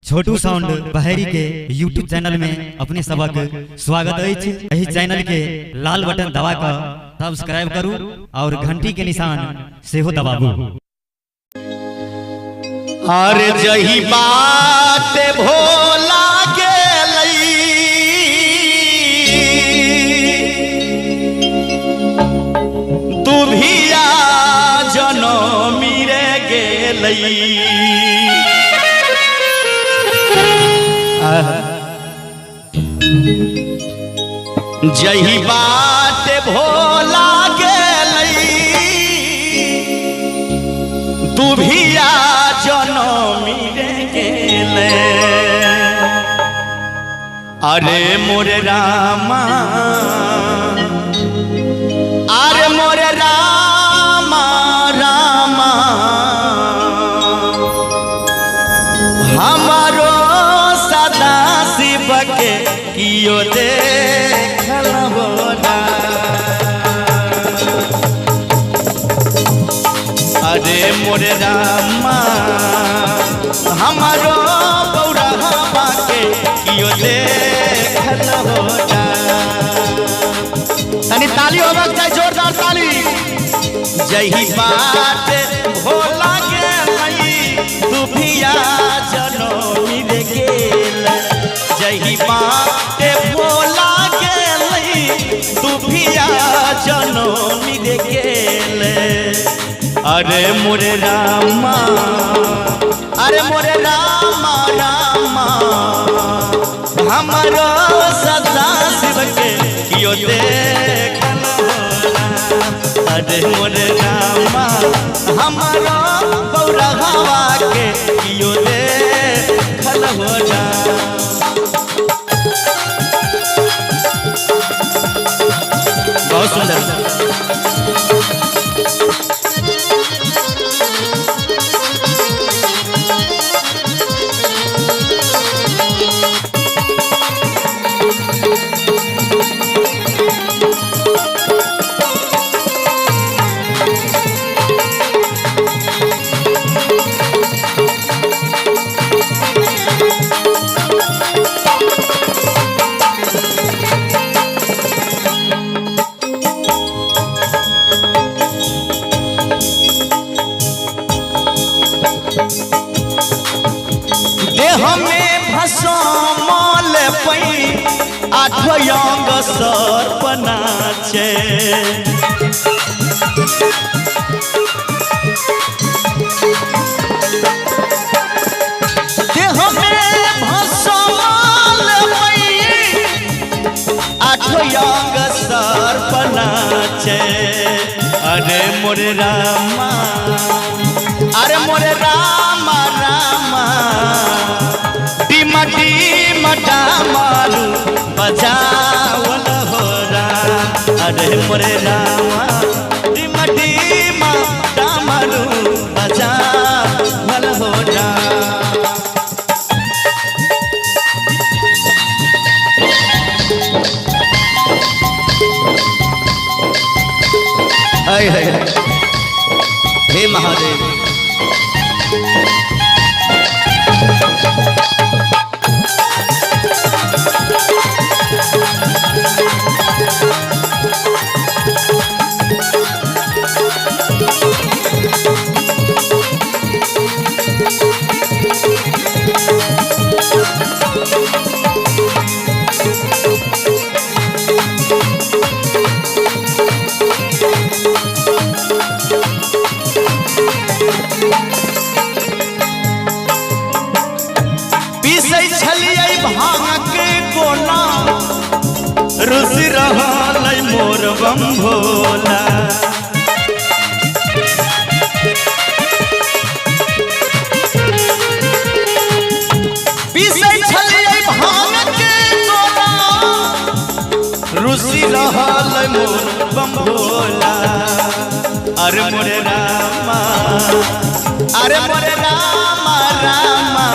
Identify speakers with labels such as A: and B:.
A: छोटू sound बहरी के YouTube channel में अपने सबक स्वागत अछि। यही चैनल के लाल बटन दबा कर सब्सक्राइब करू और घंटी के निशान से हो दबाबू।
B: अरे जही बात भोला गेलई तू भी आ जनमी रे गेलई। जही बात भोला गेलई तू भी आ जनमी रे गेले। अरे मोरे रामा अरे मोरे रामा रामा हमारो सदा शिव के कियो देखल बोला। अरे मोरे रामा हमारो बौरहवा के कियो देखल बोला। तनी ताली होबक चाहे जोरदार ताली। जही बात भोला गेलई तू भी आ जनमी रे गेल। जही बात भोला गेलई तू भी आ जनमी रे गेल। अरे मोरे रामा अरे मोरे रामा रामा हमारो सदा शिव के कियो देखल होला। अरे मोरे रामा हमारो बौरहवा के कियो देखल होला। बहुत सुंदर। देह में भसमल पई आठ अंग सर्प नाचे। देह में भसमल पई आठ अंग सर्प नाचे। अरे मोरे रामा अरे मोरे रामा रामा टीमा टीमा डामरू बजावल हो राम। अरे मोरे रामा टीमा टीमा डामरू बजावल हो राम। हाय हाय हे महादेव। पीसै छलियै भांग के गोला रुसि रहल मोर बम भोला। पीसै छलियै भांग के गोला रुसि रहल मोर बम भोला। अरे मोरे रामा अरे मोरे रामा रामा